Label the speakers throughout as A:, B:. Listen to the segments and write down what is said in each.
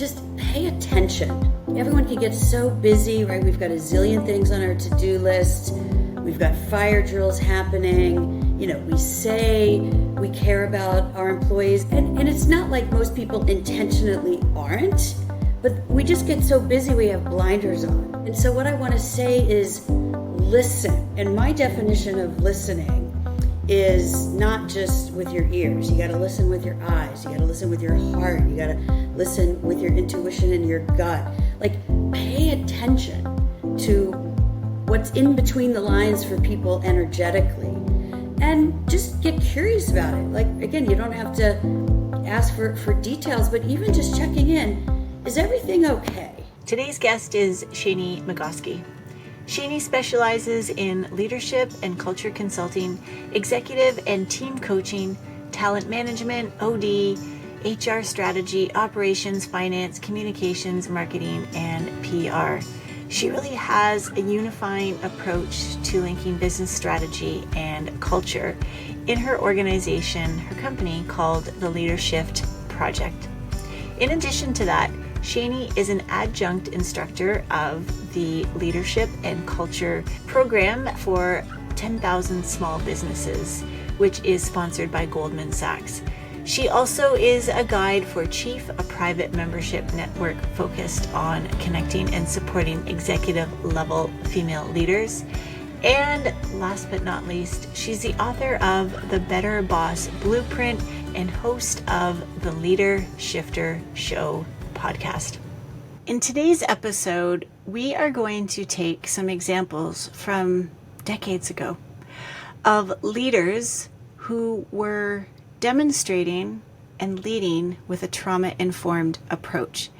A: just pay attention. Everyone can get so busy, right? We've got a zillion things on our to-do list. We've got fire drills happening. We say we care about our employees, and it's not like most people intentionally aren't, but we just get so busy we have blinders on. And so what I want to say is listen. And my definition of listening is not just with your ears. You got to listen with your eyes. You got to listen with your heart. You got to listen with your intuition and your gut. Like, pay attention to what's in between the lines for people energetically. And just get curious about it. Like, again, you don't have to ask for details, but even just checking in, is everything okay?
B: Today's guest is Shani Magosky. Shani specializes in leadership and culture consulting, executive and team coaching, talent management, OD, HR strategy, operations, finance, communications, marketing, and PR. She really has a unifying approach to linking business strategy and culture in her organization, her company called the Leadership Project. In addition to that, Shani is an adjunct instructor of the Leadership and Culture program for 10,000 small businesses, which is sponsored by Goldman Sachs. She also is a guide for Chief, a private membership network focused on connecting and supporting executive level female leaders. And last but not least, she's the author of the Better Boss Blueprint and host of the Leader Shifter Show podcast. In today's episode, we are going to take some examples from decades ago of leaders who were demonstrating and leading with a trauma-informed approach.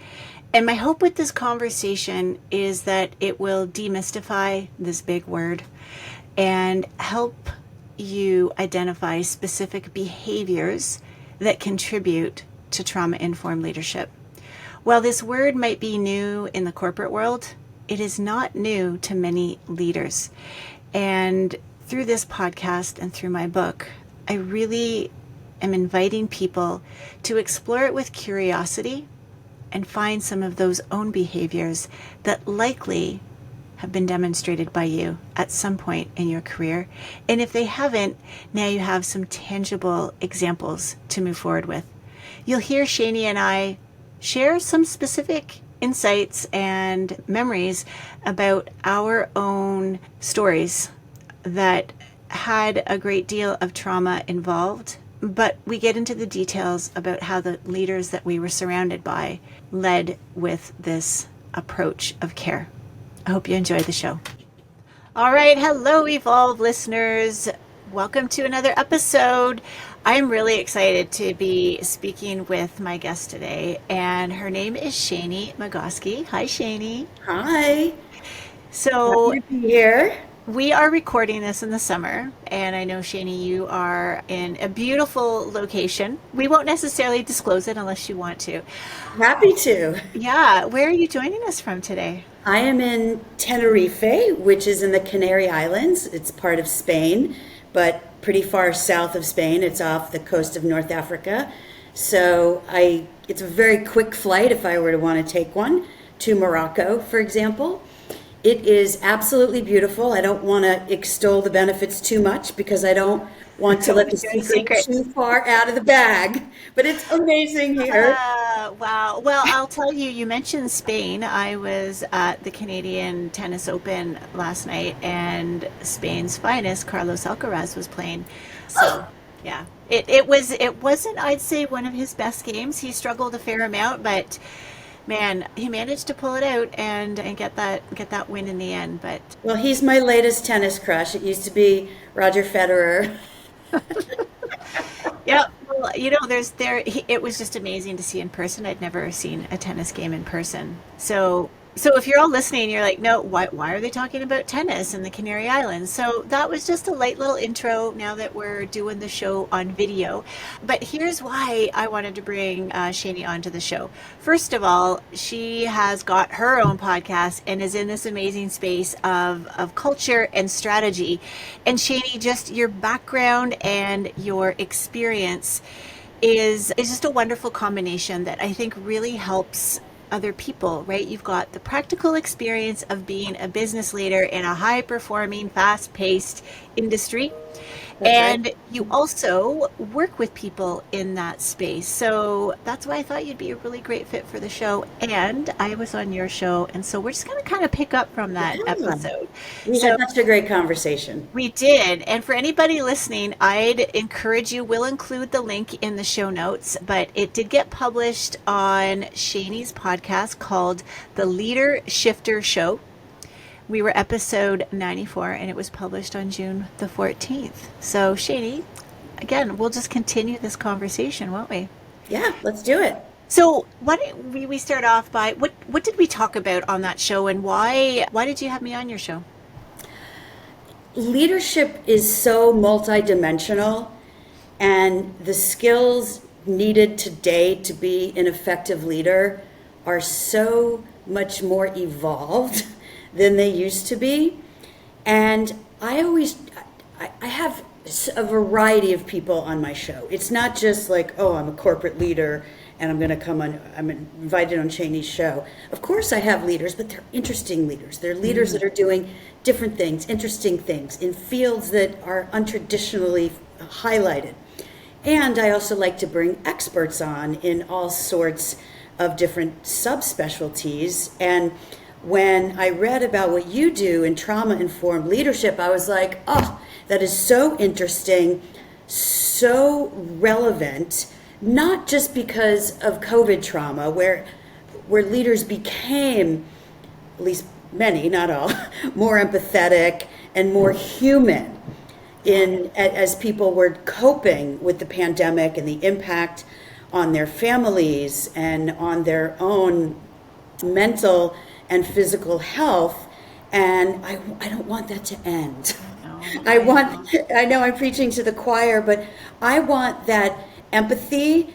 B: And my hope with this conversation is that it will demystify this big word and help you identify specific behaviors that contribute to trauma-informed leadership. While this word might be new in the corporate world, it is not new to many leaders. And through this podcast and through my book, I really am inviting people to explore it with curiosity and find some of those own behaviors that likely have been demonstrated by you at some point in your career. And if they haven't, now you have some tangible examples to move forward with. You'll hear Shani and I share some specific insights and memories about our own stories that had a great deal of trauma involved, but we get into the details about how the leaders that we were surrounded by led with this approach of care. I hope you enjoy the show. All right. Hello, Evolve listeners. Welcome to another episode. I'm really excited to be speaking with my guest today, and her name is Shani Magosky. Hi, Shani.
A: Hi.
B: So
A: happy to be here.
B: We are recording this in the summer, and I know, Shani, you are in a beautiful location. We won't necessarily disclose it unless you want to.
A: Happy to.
B: Yeah. Where are you joining us from today?
A: I am in Tenerife, which is in the Canary Islands. It's part of Spain, but pretty far south of Spain. It's off the coast of North Africa. So it's a very quick flight if I were to want to take one to Morocco, for example. It is absolutely beautiful. I don't want to extol the benefits too much because I don't want to let the secret too far out of the bag. But it's amazing here.
B: Wow. Well, I'll tell you, you mentioned Spain. I was at the Canadian Tennis Open last night, and Spain's finest, Carlos Alcaraz, was playing. So, yeah, it wasn't, I'd say, one of his best games. He struggled a fair amount, but man, he managed to pull it out and get that win in the end. But
A: well, he's my latest tennis crush. It used to be Roger Federer.
B: Yeah, well, it was just amazing to see in person. I'd never seen a tennis game in person. So if you're all listening, you're like, no, why are they talking about tennis in the Canary Islands? So that was just a light little intro now that we're doing the show on video. But here's why I wanted to bring Shani onto the show. First of all, she has got her own podcast and is in this amazing space of culture and strategy. And Shani, just your background and your experience is just a wonderful combination that I think really helps other people, right? You've got the practical experience of being a business leader in a high performing, fast paced industry.
A: That's right.
B: And you also work with people in that space. So that's why I thought you'd be a really great fit for the show. And I was on your show. And so we're just going to kind of pick up from that
A: Yeah.
B: episode.
A: We had
B: So
A: such a great conversation.
B: we did. And for anybody listening, I'd encourage you, we'll include the link in the show notes, but it did get published on Shani's podcast called The Leader Shifter Show. We were episode 94 and it was published on June the 14th. So Shani, again, we'll just continue this conversation, won't we?
A: Yeah, let's do it.
B: So why don't we start off by what did we talk about on that show, and why did you have me on your show?
A: Leadership is so multidimensional, and the skills needed today to be an effective leader are so much more evolved than they used to be. And I have a variety of people on my show. It's not just like, oh, I'm a corporate leader and I'm invited on Shani's show. Of course I have leaders, but they're interesting leaders. They're leaders that are doing different things, interesting things in fields that are untraditionally highlighted. And I also like to bring experts on in all sorts of different subspecialties. And when I read about what you do in trauma-informed leadership, I was like, oh, that is so interesting, so relevant, not just because of COVID trauma, where leaders became, at least many, not all, more empathetic and more human as people were coping with the pandemic and the impact on their families and on their own mental and physical health. And I don't want that to end. I know I'm preaching to the choir, but I want that empathy,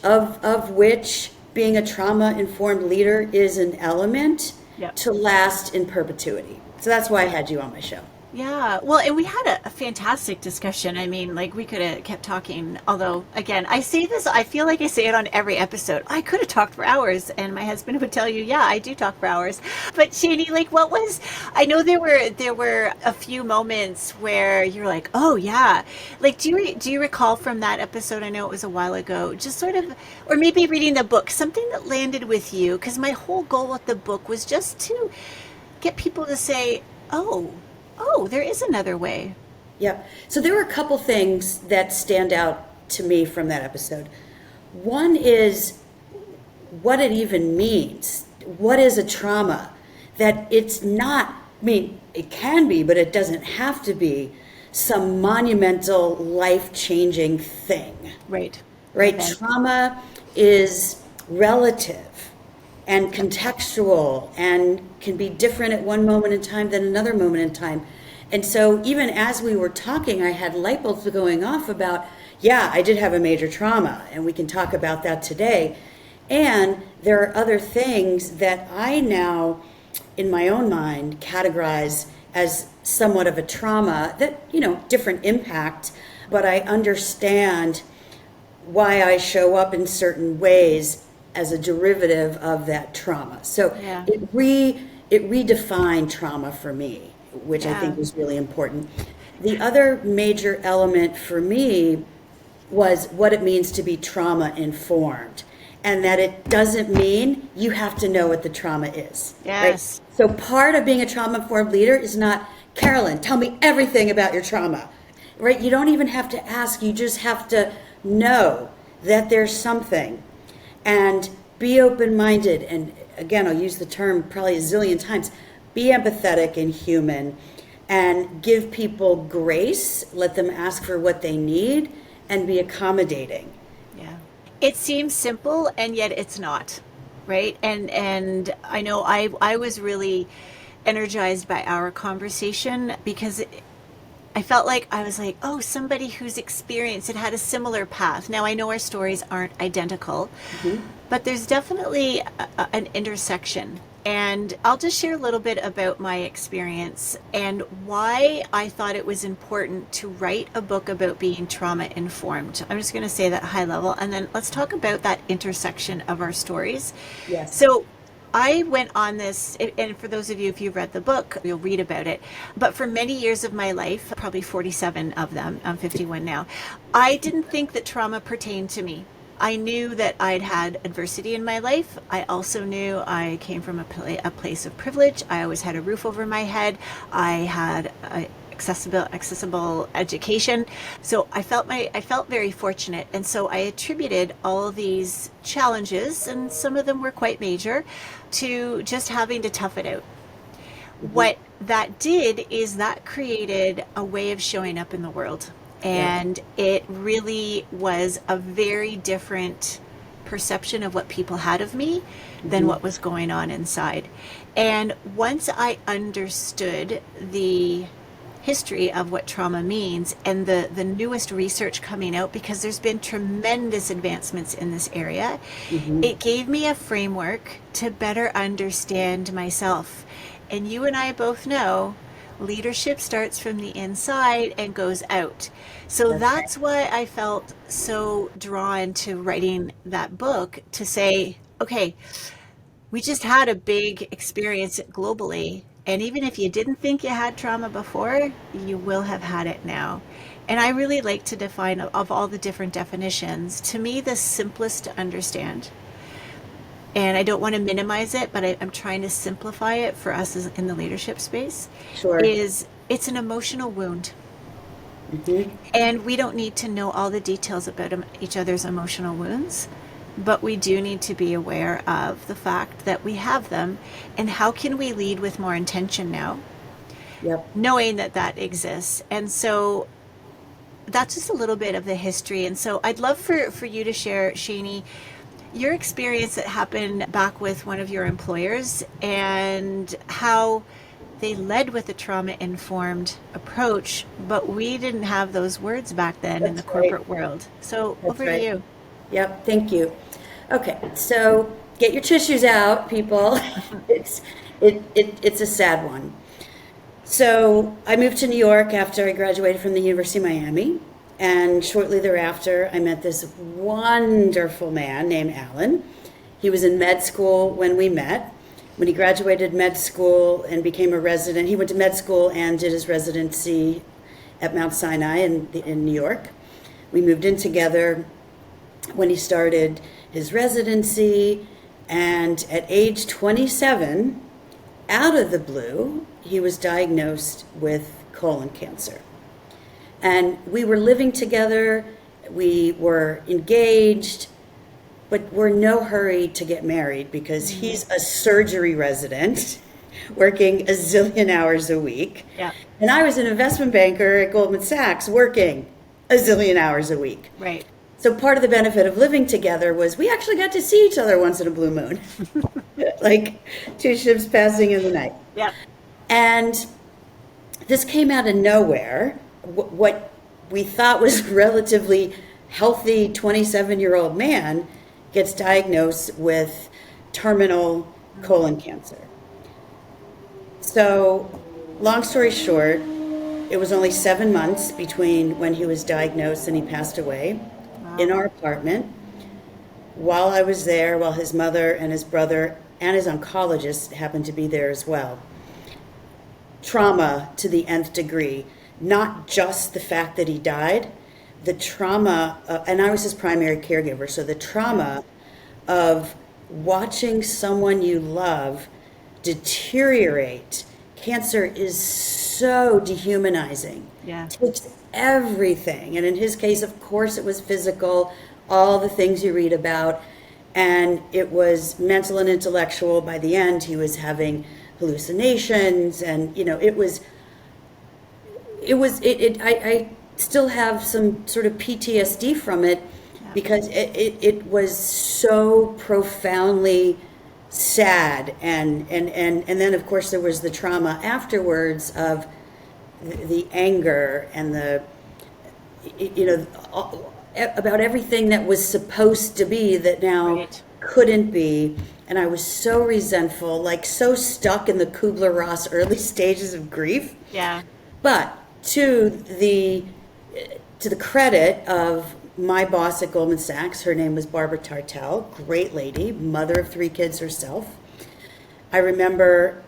A: of which being a trauma-informed leader is an element, to last in perpetuity. So that's why I had you on my show.
B: Yeah, well, and we had a fantastic discussion. I mean, like, we could have kept talking. Although, again, I say this, I feel like I say it on every episode. I could have talked for hours, and my husband would tell you, yeah, I do talk for hours. But Shani, like, I know there were a few moments where you're like, oh yeah, like, do you recall from that episode? I know it was a while ago. Just sort of, or maybe reading the book, something that landed with you, because my whole goal with the book was just to get people to say, oh, there is another way.
A: Yep. So there were a couple things that stand out to me from that episode. One is what it even means. What is a trauma? That it's not, I mean, it can be, but it doesn't have to be some monumental, life-changing thing.
B: Right.
A: Right?
B: Okay.
A: Trauma is relative and contextual and can be different at one moment in time than another moment in time. And so even as we were talking, I had light bulbs going off about, yeah, I did have a major trauma, and we can talk about that today. And there are other things that I now, in my own mind, categorize as somewhat of a trauma that, different impact, but I understand why I show up in certain ways as a derivative of that trauma. So it redefined trauma for me, which I think was really important. The other major element for me was what it means to be trauma informed, and that it doesn't mean you have to know what the trauma is.
B: Yes.
A: Right? So part of being a trauma informed leader is not, Carolyn, tell me everything about your trauma. Right? You don't even have to ask, you just have to know that there's something. And be open-minded, and again, I'll use the term probably a zillion times, be empathetic and human, and give people grace, let them ask for what they need, and be accommodating.
B: Yeah. It seems simple, and yet it's not, right? And I know I was really energized by our conversation, because I felt like I was like, oh, somebody who's experienced it, had a similar path. Now, I know our stories aren't identical, but there's definitely an intersection. And I'll just share a little bit about my experience and why I thought it was important to write a book about being trauma informed. I'm just going to say that high level, and then let's talk about that intersection of our stories.
A: Yes.
B: So I went on this, and for those of you, if you've read the book, you'll read about it. But for many years of my life, probably 47 of them, I'm 51 now, I didn't think that trauma pertained to me. I knew that I'd had adversity in my life. I also knew I came from a place of privilege. I always had a roof over my head. I had accessible education. So I felt very fortunate. And so I attributed all of these challenges, and some of them were quite major, to just having to tough it out. What that did is that created a way of showing up in the world. And it really was a very different perception of what people had of me than what was going on inside. And once I understood the history of what trauma means and the newest research coming out, because there's been tremendous advancements in this area, it gave me a framework to better understand myself. And you and I both know leadership starts from the inside and goes out. So that's why I felt so drawn to writing that book, to say, okay, we just had a big experience globally. And even if you didn't think you had trauma before, you will have had it now. And I really like to define, of all the different definitions, to me, the simplest to understand, and I don't want to minimize it, but I'm trying to simplify it for us in the leadership space, is it's an emotional wound. And we don't need to know all the details about each other's emotional wounds, but we do need to be aware of the fact that we have them, and how can we lead with more intention now, knowing that that exists. And so that's just a little bit of the history. And so I'd love for you to share, Shani, your experience that happened back with one of your employers, and how they led with a trauma-informed approach, but we didn't have those words back then in the corporate world. So over to you.
A: Yep, thank you. Okay, so get your tissues out, people. It's a sad one. So I moved to New York after I graduated from the University of Miami. And shortly thereafter, I met this wonderful man named Alan. He was in med school when we met. When he graduated med school and became a resident, he went to med school and did his residency at Mount Sinai in New York. We moved in together when he started his residency. And at age 27, out of the blue, he was diagnosed with colon cancer. And we were living together, we were engaged, but we're in no hurry to get married because he's a surgery resident working a zillion hours a week. And I was an investment banker at Goldman Sachs working a zillion hours a week.
B: Right.
A: So part of the benefit of living together was we actually got to see each other once in a blue moon, like two ships passing in the night. And this came out of nowhere. What we thought was relatively healthy 27-year-old man gets diagnosed with terminal colon cancer. So long story short, it was only 7 months between when he was diagnosed and he passed away in our apartment. While I was there, while his mother and his brother and his oncologist happened to be there as well. Trauma to the nth degree. Not just the fact that he died, the trauma, and I was his primary caregiver, so the trauma of watching someone you love deteriorate. Cancer is so dehumanizing. It takes everything. And in his case, of course, it was physical, all the things you read about, and it was mental and intellectual. By the end, he was having hallucinations, and I still have some sort of PTSD from it because it was so profoundly sad. And then, of course, there was the trauma afterwards of the anger and about everything that was supposed to be that now couldn't be. And I was so resentful, like so stuck in the Kubler-Ross early stages of grief.
B: Yeah.
A: But to the credit of my boss at Goldman Sachs, her name was Barbara Tartell, great lady, mother of 3 kids herself. I remember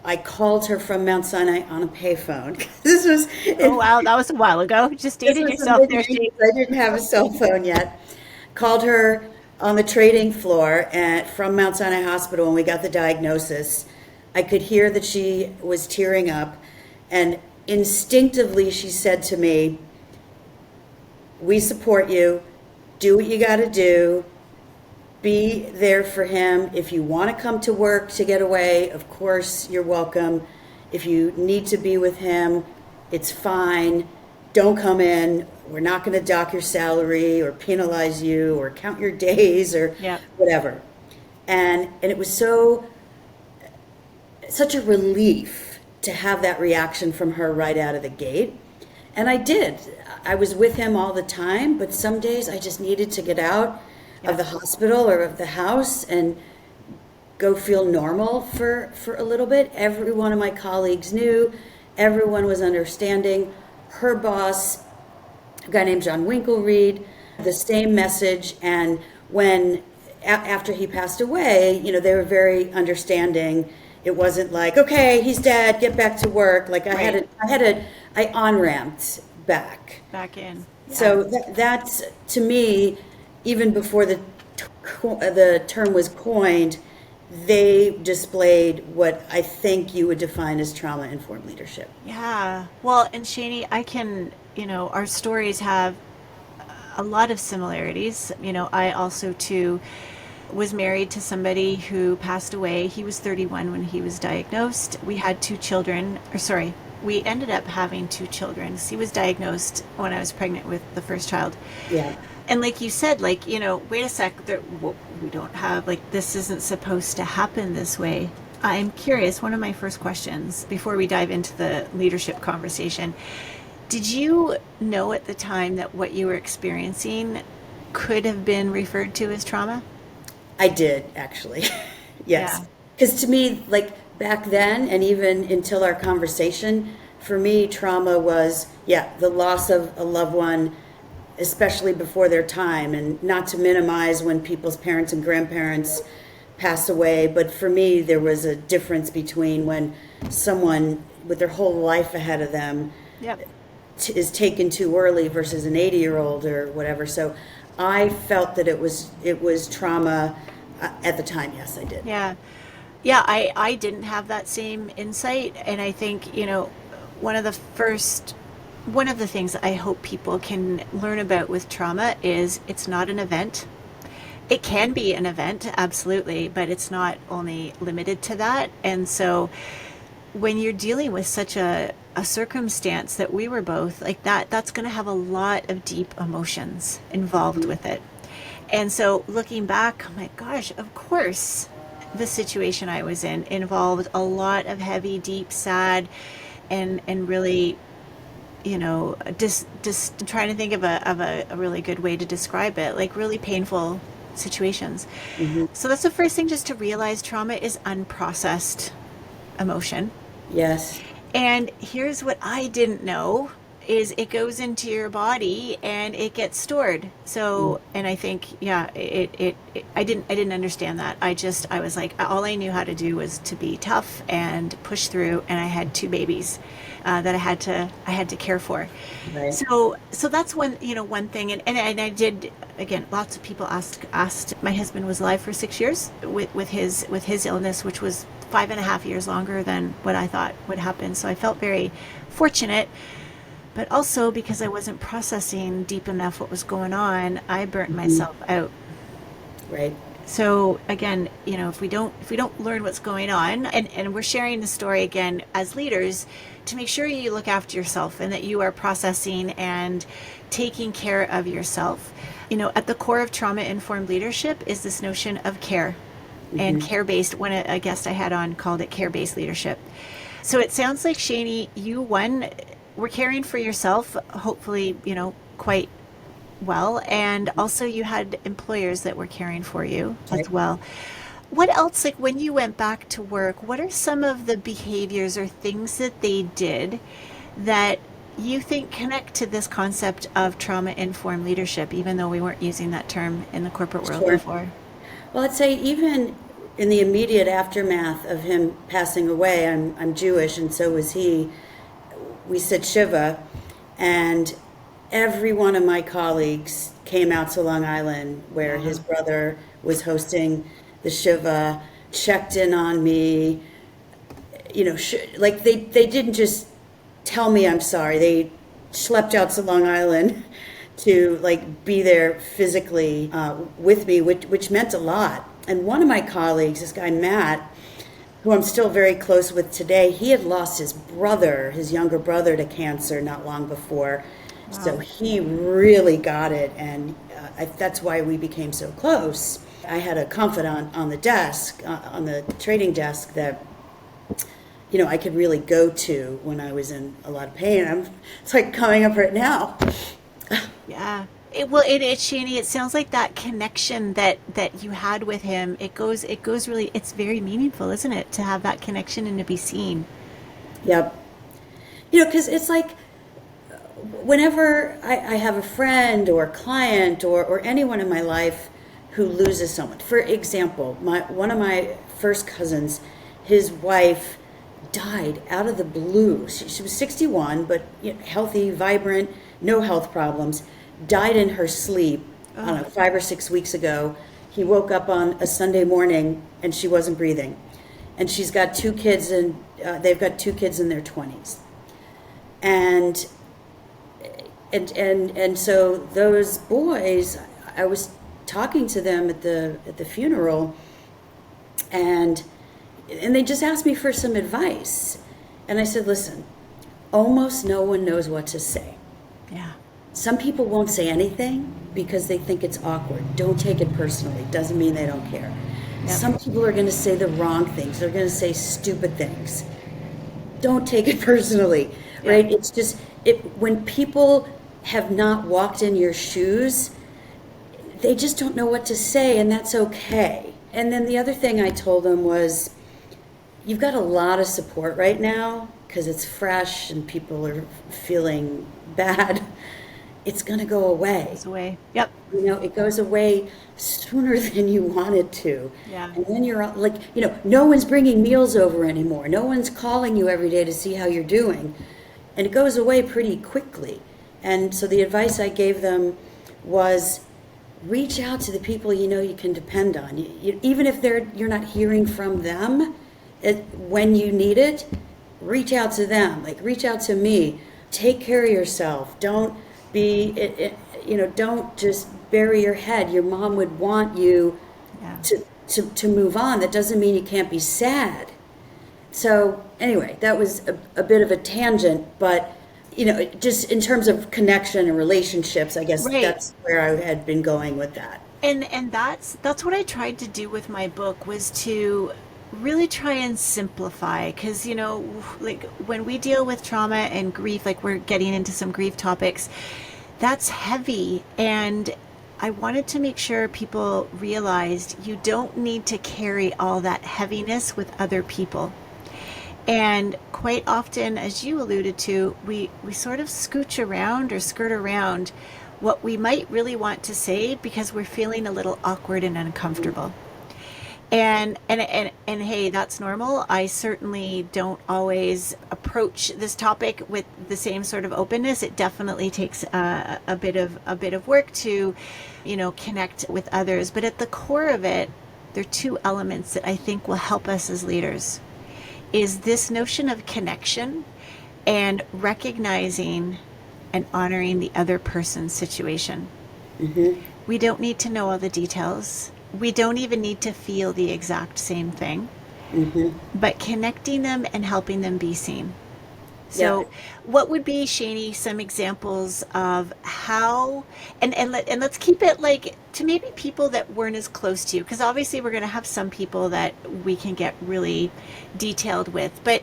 A: I called her from Mount Sinai on a payphone. This was
B: Oh, wow. That was a while ago. Just
A: this
B: dated
A: was the
B: yourself there,
A: mid-80s.
B: Shane.
A: I didn't have a cell phone yet. Called her on the trading floor from Mount Sinai Hospital when we got the diagnosis. I could hear that she was tearing up, and instinctively she said to me, "We support you. Do what you got to do. Be there for him. If you want to come to work to get away, of course you're welcome. If you need to be with him, it's fine. Don't come in. We're not going to dock your salary or penalize you or count your days or
B: Yep.
A: whatever." And it was such a relief to have that reaction from her right out of the gate. And I did. I was with him all the time, but some days I just needed to get out of the hospital or of the house and go feel normal for a little bit. Every one of my colleagues knew. Everyone was understanding. Her boss, a guy named John Winklereed, the same message. And when, after he passed away, they were very understanding. It wasn't like, okay, he's dead, get back to work. Like I on-ramped back.
B: Back in. Yeah.
A: So that's, to me, even before the term was coined, they displayed what I think you would define as trauma-informed leadership.
B: Yeah. Well, and Shani, our stories have a lot of similarities. I also too was married to somebody who passed away. He was 31 when he was diagnosed. We had 2 children, we ended up having 2 children. He was diagnosed when I was pregnant with the first child.
A: Yeah.
B: And like you said, wait a sec, we don't have, this isn't supposed to happen this way. I'm curious, one of my first questions before we dive into the leadership conversation, did you know at the time that what you were experiencing could have been referred to as trauma?
A: I did, actually. Yes.
B: Yeah.
A: Because to me, back then, and even until our conversation, for me, trauma was, the loss of a loved one, especially before their time, and not to minimize when people's parents and grandparents pass away, but for me, there was a difference between when someone with their whole life ahead of them
B: Yep.
A: is taken too early versus an 80-year-old or whatever. So I felt that it was trauma at the time. Yes, I did.
B: Yeah. Yeah, I didn't have that same insight. And I think, one of the things I hope people can learn about with trauma is it's not an event. It can be an event, absolutely, but it's not only limited to that. And so when you're dealing with such a circumstance that we were both like that's going to have a lot of deep emotions involved with it. And so looking back, oh my gosh, of course, the situation I was in involved a lot of heavy, deep, sad, and really, just trying to think of a really good way to describe it, like really painful situations.
A: Mm-hmm.
B: So that's the first thing, just to realize trauma is unprocessed emotion.
A: Yes.
B: And here's what I didn't know is it goes into your body and it gets stored. So, and I think, I didn't understand that. I was like, all I knew how to do was to be tough and push through. And I had 2 babies that I had to care for.
A: Right.
B: So that's one thing. And I did, again, lots of people asked, my husband was alive for 6 years with his illness, which was 5.5 years longer than what I thought would happen. So I felt very fortunate. But also because I wasn't processing deep enough what was going on, I burnt myself out.
A: Right.
B: So again, if we don't learn what's going on, and we're sharing the story again as leaders to make sure you look after yourself and that you are processing and taking care of yourself. At the core of trauma-informed leadership is this notion of care and care-based. When a guest I had on called it care-based leadership. So it sounds like, Shani, you were caring for yourself, hopefully, quite well, and also you had employers that were caring for you as
A: Right.
B: well. What else, like when you went back to work, what are some of the behaviors or things that they did that you think connect to this concept of trauma-informed leadership, even though we weren't using that term in the corporate world
A: Sure.
B: before?
A: Well, I'd say even in the immediate aftermath of him passing away, I'm Jewish and so was he. We said Shiva, and every one of my colleagues came out to Long Island where his brother was hosting the Shiva, checked in on me. Like they didn't just tell me I'm sorry. They schlepped out to Long Island to like be there physically with me, which meant a lot. And one of my colleagues, this guy Matt, who I'm still very close with today, he had lost his brother, his younger brother, to cancer not long before. Wow. So he really got it, and that's why we became so close. I had a confidant on the desk, on the trading desk, that I could really go to when I was in a lot of pain. It's like coming up right now.
B: Yeah. Shani, it sounds like that connection that you had with him, it goes really, it's very meaningful, isn't it? To have that connection and to be seen.
A: Yep. Because it's like whenever I have a friend or a client or anyone in my life who loses someone. For example, one of my first cousins, his wife died out of the blue. She was 61, but healthy, vibrant, no health problems. Died in her sleep, I don't know, 5 or 6 weeks ago. He woke up on a Sunday morning and she wasn't breathing. And she's got 2 kids, and they've got 2 kids in their 20s. And so those boys, I was talking to them at the funeral, and they just asked me for some advice. And I said, listen, almost no one knows what to say.
B: Yeah.
A: Some people won't say anything because they think it's awkward. Don't take it personally. Doesn't mean they don't care. Yep. Some people are going to say the wrong things. They're going to say stupid things. Don't take it personally, right? It's just, when people have not walked in your shoes, they just don't know what to say, and that's okay. And then the other thing I told them was, you've got a lot of support right now because it's fresh and people are feeling bad. It's going to go away. It goes
B: away. Yep.
A: It goes away sooner than you want it to.
B: Yeah.
A: And then you're like, no one's bringing meals over anymore. No one's calling you every day to see how you're doing. And it goes away pretty quickly. And so the advice I gave them was, reach out to the people you can depend on. Even if you're not hearing from them when you need it, reach out to them. Like, reach out to me. Take care of yourself. Don't don't just bury your head. Your mom would want you to move on. That doesn't mean you can't be sad. So anyway, that was a bit of a tangent, but just in terms of connection and relationships, I guess that's where I had been going with that.
B: And that's what I tried to do with my book, was to really try and simplify, because like when we deal with trauma and grief, like we're getting into some grief topics, that's heavy, and I wanted to make sure people realized you don't need to carry all that heaviness with other people. And quite often, as you alluded to, we sort of scooch around or skirt around what we might really want to say because we're feeling a little awkward and uncomfortable. And hey, that's normal. I certainly don't always approach this topic with the same sort of openness. It definitely takes a bit of work to, connect with others. But at the core of it, there are 2 elements that I think will help us as leaders. Is this notion of connection and recognizing and honoring the other person's situation.
A: Mm-hmm.
B: We don't need to know all the details. We don't even need to feel the exact same thing, but connecting them and helping them be seen. So what would be, Shani, some examples of how, and let's keep it like to maybe people that weren't as close to you, because obviously we're going to have some people that we can get really detailed with, but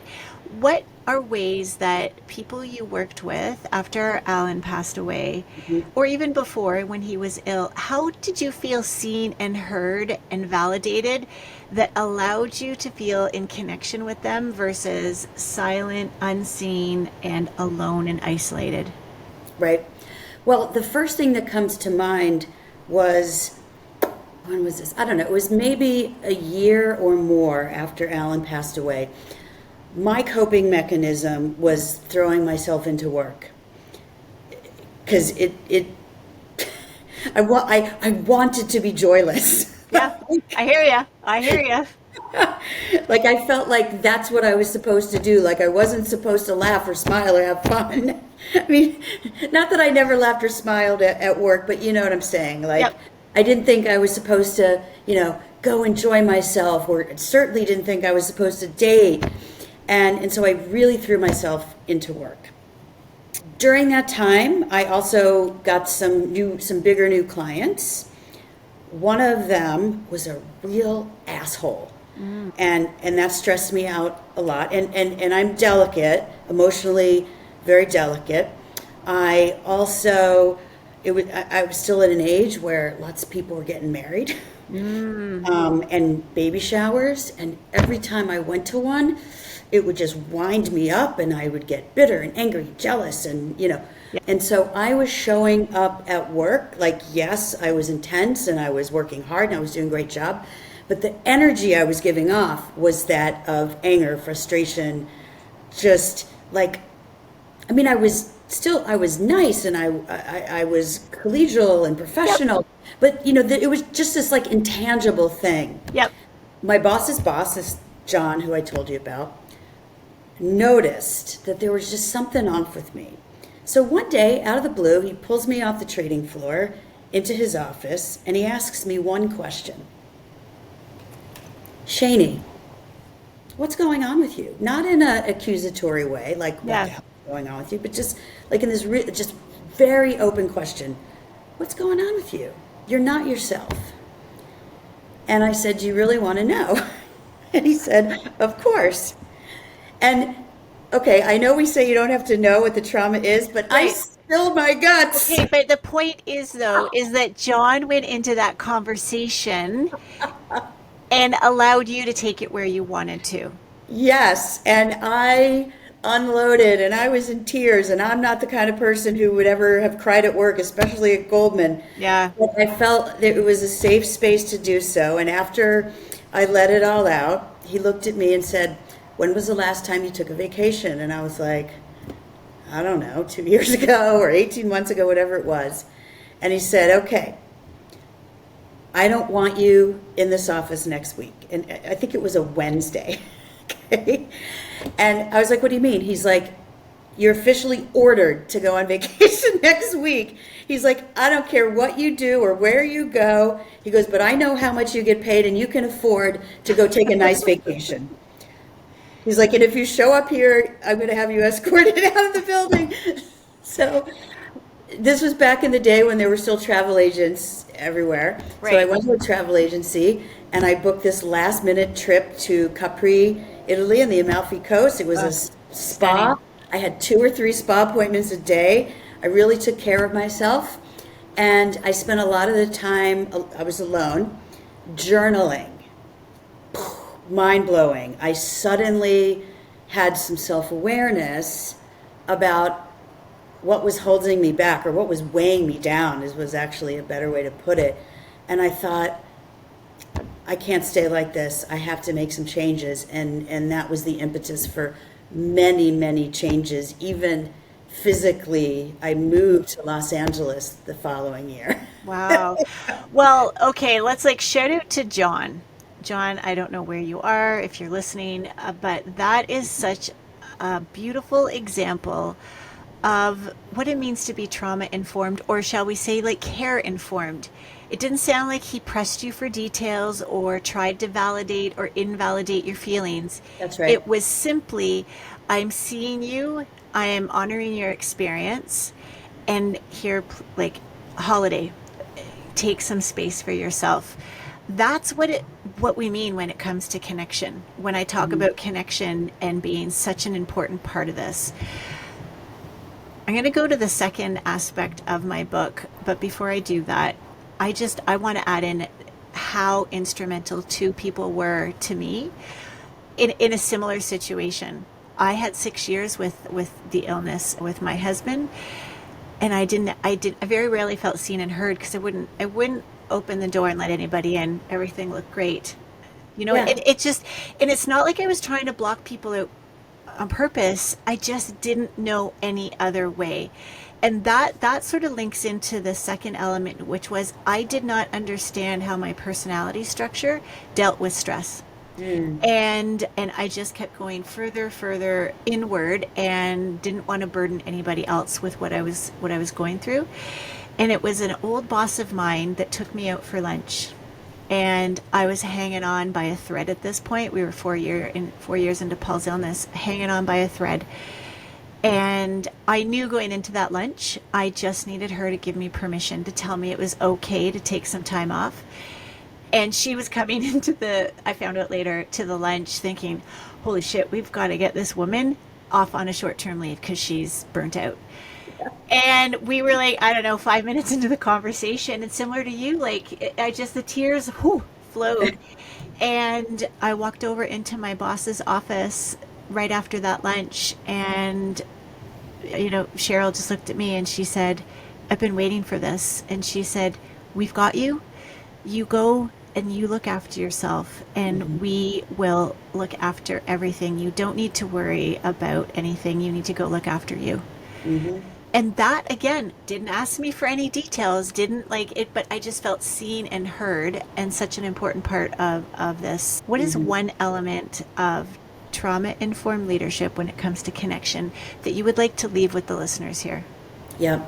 B: what are ways that people you worked with after Alan passed away,
A: Mhm.
B: or even before when he was ill, how did you feel seen and heard and validated that allowed you to feel in connection with them versus silent, unseen, and alone and isolated?
A: Right. Well, the first thing that comes to mind was, when was this? I don't know. It was maybe a year or more after Alan passed away. My coping mechanism was throwing myself into work because I wanted to be joyless.
B: Yeah, I hear you. I hear you.
A: Like I felt like that's what I was supposed to do. Like I wasn't supposed to laugh or smile or have fun. I mean, not that I never laughed or smiled at work, but you know what I'm saying. Like
B: Yep.
A: I didn't think I was supposed to, go enjoy myself, or certainly didn't think I was supposed to date. And so I really threw myself into work. During that time, I also got some bigger new clients. One of them was a real asshole. And that stressed me out a lot. And I'm delicate, emotionally very delicate. I also, I was still at an age where lots of people were getting married. And baby showers. And every time I went to one, it would just wind me up and I would get bitter and angry, jealous,
B: Yeah.
A: And so I was showing up at work like, yes, I was intense and I was working hard and I was doing a great job. But the energy I was giving off was that of anger, frustration, just like, I mean, I was nice and I was collegial and professional, but it was just this like intangible thing.
B: Yep.
A: My boss's boss, this John, who I told you about, noticed that there was just something off with me. So one day, out of the blue, he pulls me off the trading floor into his office and he asks me one question. Shani, what's going on with you? Not in an accusatory way, like what the
B: Yeah.
A: hell is going on with you, but just like in this just very open question. What's going on with you? You're not yourself. And I said, do you really want to know? And he said, of course. And okay, I know we say you don't have to know what the trauma is, but I
B: Right.
A: spilled my guts.
B: Okay, but the point is, though, is that John went into that conversation and allowed you to take it where you wanted to.
A: Yes, and I unloaded and I was in tears, and I'm not the kind of person who would ever have cried at work, especially at Goldman.
B: Yeah.
A: But I felt that it was a safe space to do so. And after I let it all out, he looked at me and said, when was the last time you took a vacation? And I was like, I don't know, 2 years ago or 18 months ago, whatever it was. And he said, okay, I don't want you in this office next week. And I think it was a Wednesday. Okay. And I was like, what do you mean? He's like, you're officially ordered to go on vacation next week. He's like, I don't care what you do or where you go. He goes, but I know how much you get paid and you can afford to go take a nice vacation. He's like, and if you show up here, I'm going to have you escorted out of the building. So this was back in the day when there were still travel agents everywhere. So I
B: Right.
A: went to a travel agency and I booked this last minute trip to Capri, Italy, on the Amalfi Coast. It was a spa.
B: stunning.
A: I had 2 or 3 spa appointments a day. I really took care of myself. And I spent a lot of the time, I was alone, journaling. Mind blowing. I suddenly had some self-awareness about what was holding me back, or what was weighing me down, was actually a better way to put it. And I thought, I can't stay like this. I have to make some changes. And that was the impetus for many, many changes. Even physically, I moved to Los Angeles the following year.
B: Wow. Well, okay, let's shout out to John. John, I don't know where you are, if you're listening, but that is such a beautiful example of what it means to be trauma informed, or shall we say, care informed. It didn't sound like he pressed you for details or tried to validate or invalidate your feelings.
A: That's right.
B: It was simply, I'm seeing you, I am honoring your experience, and here, holiday. take some space for yourself. That's what we mean when it comes to connection. When I talk about connection and being such an important part of this. I'm going to go to the second aspect of my book, but before I do that, I want to add in how instrumental two people were to me in a similar situation. I had 6 years with the illness with my husband, and I very rarely felt seen and heard because I wouldn't open the door and let anybody in. Everything looked great.
A: Yeah.
B: It just, and it's not like I was trying to block people out on purpose. I just didn't know any other way. And that sort of links into the second element, which was I did not understand how my personality structure dealt with stress. And I just kept going further inward and didn't want to burden anybody else with what I was going through. And it was an old boss of mine that took me out for lunch. And I was hanging on by a thread at this point. We were 4 years into Paul's illness, hanging on by a thread. And I knew going into that lunch, I just needed her to give me permission to tell me it was okay to take some time off. And she was coming I found out later, to the lunch thinking, holy shit, we've got to get this woman off on a short-term leave because she's burnt out. And we were like, I don't know, 5 minutes into the conversation, and similar to you, like the tears flowed. And I walked over into my boss's office right after that lunch, and Cheryl just looked at me and she said, I've been waiting for this. And she said, we've got you. You go and you look after yourself, and we will look after everything. You don't need to worry about anything. You need to go look after you. And that, again, didn't ask me for any details, didn't like it, but I just felt seen and heard, and such an important part of this. What is one element of trauma-informed leadership when it comes to connection that you would like to leave with the listeners here?
A: Yeah.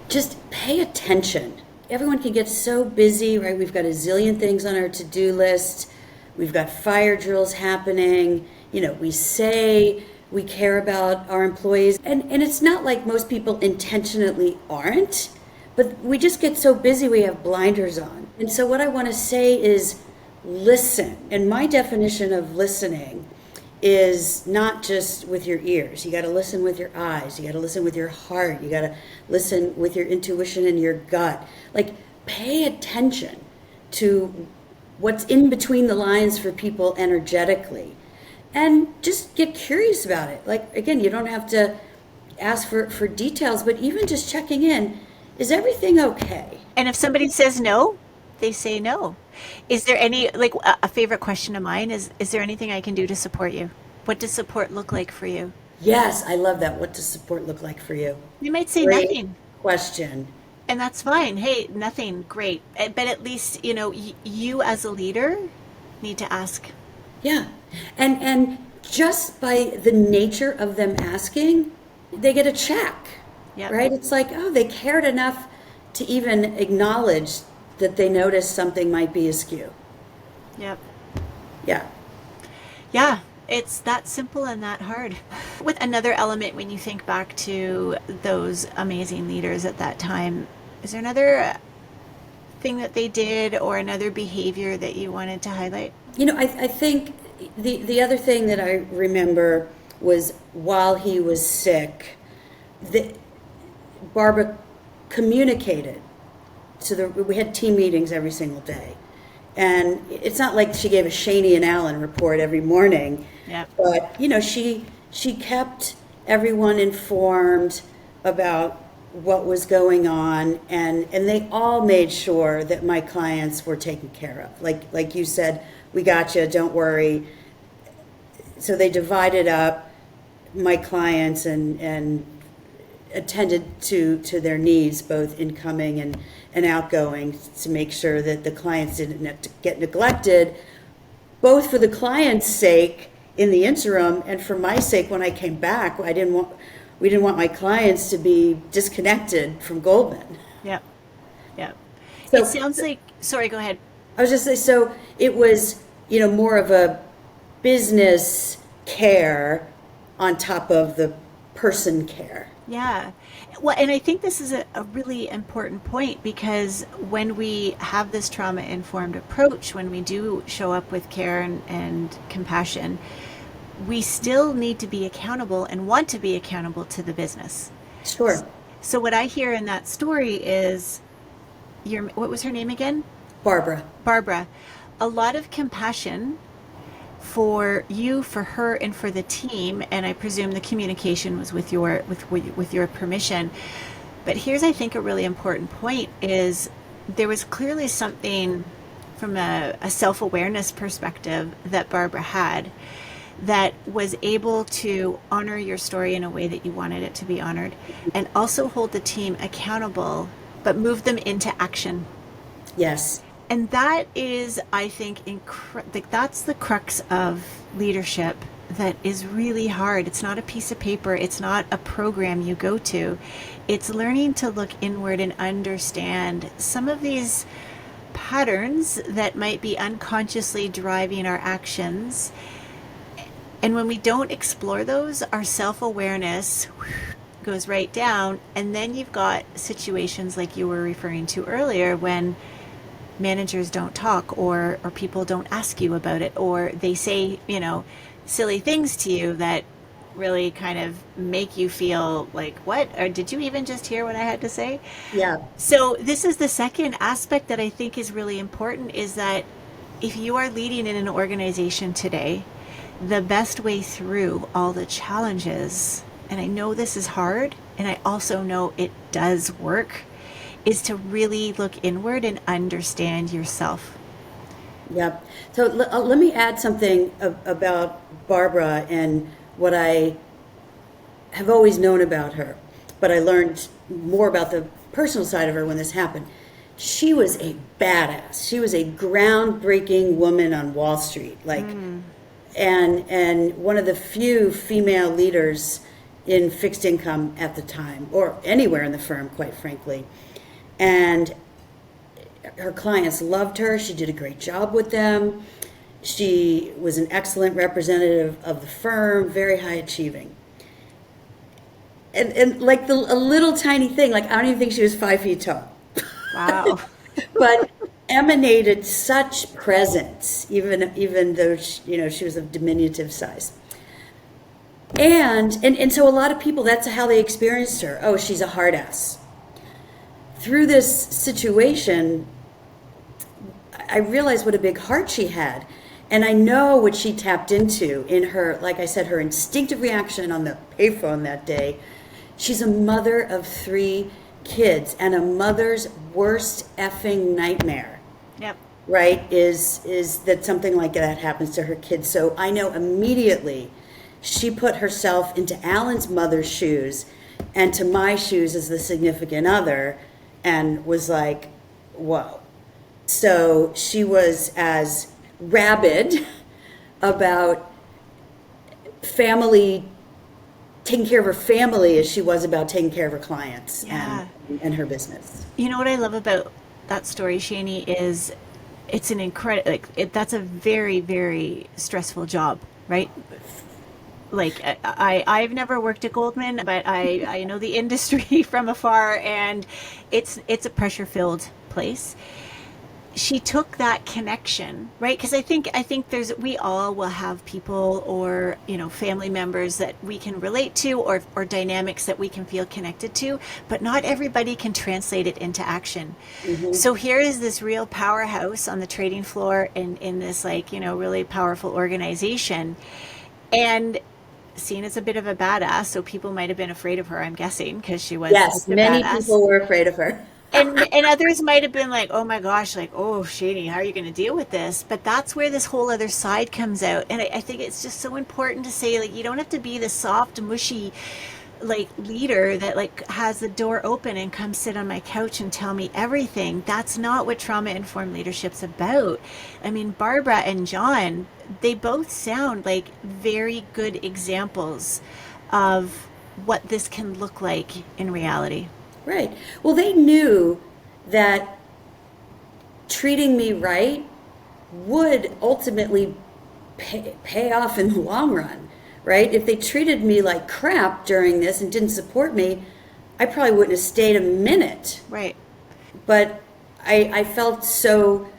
A: Just pay attention. Everyone can get so busy, right? We've got a zillion things on our to-do list. We've got fire drills happening. We say we care about our employees. And it's not like most people intentionally aren't, but we just get so busy we have blinders on. And so what I want to say is listen. And my definition of listening is not just with your ears. You got to listen with your eyes. You got to listen with your heart. You got to listen with your intuition and your gut. Like, pay attention to what's in between the lines for people energetically. And just get curious about it. Like, again, you don't have to ask for details, but even just checking in, is everything okay?
B: And if somebody says no, they say no. Is there any, like, a favorite question of mine is there anything I can do to support you? What does support look like for you?
A: Yes, I love that. What does support look like for you?
B: You might say
A: Great
B: nothing.
A: Question.
B: And that's fine. Hey, nothing, great. But at least, you as a leader need to ask.
A: Yeah. And just by the nature of them asking, they get a check.
B: Yep.
A: Right? It's like, oh, they cared enough to even acknowledge that they noticed something might be askew.
B: Yep.
A: Yeah.
B: Yeah. It's that simple and that hard. With another element, when you think back to those amazing leaders at that time, is there another thing that they did or another behavior that you wanted to highlight?
A: I think the other thing that I remember was while he was sick, Barbara communicated. So we had team meetings every single day. And it's not like she gave a Shani and I report every morning.
B: Yep.
A: But, she kept everyone informed about what was going on, and they all made sure that my clients were taken care of. Like you said, we got you, don't worry. So they divided up my clients and attended to their needs, both incoming and outgoing, to make sure that the clients didn't get neglected, both for the client's sake in the interim and for my sake when I came back. We didn't want my clients to be disconnected from Goldman.
B: Yeah. Yeah.
A: So,
B: it sounds like, sorry, go ahead.
A: I was just saying, so it was, more of a business care on top of the person care.
B: Yeah. Well, and I think this is a really important point because when we have this trauma informed approach, when we do show up with care and compassion, we still need to be accountable and want to be accountable to the business.
A: Sure.
B: So what I hear in that story is what was her name again?
A: Barbara.
B: Barbara. A lot of compassion for you, for her, and for the team, and I presume the communication was with your permission. But here's, I think, a really important point is there was clearly something from a self-awareness perspective that Barbara had that was able to honor your story in a way that you wanted it to be honored, and also hold the team accountable, but move them into action.
A: Yes.
B: And that is, I think, like that's the crux of leadership that is really hard. It's not a piece of paper. It's not a program you go to. It's learning to look inward and understand some of these patterns that might be unconsciously driving our actions. And when we don't explore those, our self-awareness goes right down. And then you've got situations like you were referring to earlier when managers don't talk, or people don't ask you about it, or they say, silly things to you that really kind of make you feel like, what? Or did you even just hear what I had to say?
A: Yeah.
B: So this is the second aspect that I think is really important, is that if you are leading in an organization today, the best way through all the challenges, and I know this is hard, and I also know it does work, is to really look inward and understand yourself.
A: Yeah. So let me add something about Barbara and what I have always known about her, but I learned more about the personal side of her when this happened. She was a badass. She was a groundbreaking woman on Wall Street, and one of the few female leaders in fixed income at the time, or anywhere in the firm, quite frankly. And her clients loved her. She did a great job with them. She was an excellent representative of the firm, very high achieving. And like a little tiny thing, like I don't even think she was 5 feet tall.
B: Wow.
A: But emanated such presence, even though she was of diminutive size. And so a lot of people, that's how they experienced her. Oh, she's a hard ass. Through this situation, I realized what a big heart she had. And I know what she tapped into in her, like I said, her instinctive reaction on the payphone that day. She's a mother of 3 kids, and a mother's worst effing nightmare.
B: Yep.
A: Right? Is that something like that happens to her kids. So I know immediately she put herself into Alan's mother's shoes and to my shoes as the significant other, and was like, whoa. So she was as rabid about family, taking care of her family, as she was about taking care of her clients.
B: Yeah.
A: and her business.
B: You know what I love about that story, Shani, is it's an incredible, that's a very, very stressful job, right? Like I've never worked at Goldman, but I know the industry from afar, and it's a pressure filled place. She took that connection, right? Because I think we all will have people or family members that we can relate to, or dynamics that we can feel connected to, but not everybody can translate it into action. Mm-hmm. So here is this real powerhouse on the trading floor in this really powerful organization, and seen as a bit of a badass, so people might have been afraid of her, I'm guessing, because she was
A: yes, many
B: badass.
A: People were afraid of her.
B: and others might have been like, oh my gosh, like, oh, Shani, how are you going to deal with this? But that's where this whole other side comes out. And I think it's just so important to say, like, you don't have to be the soft, mushy, leader that has the door open and come sit on my couch and tell me everything. That's not what trauma-informed leadership's about. I mean, Barbara and John, they both sound like very good examples of what this can look like in reality.
A: Right. Well, they knew that treating me right would ultimately pay off in the long run, right? If they treated me like crap during this and didn't support me, I probably wouldn't have stayed a minute.
B: Right.
A: But I felt so,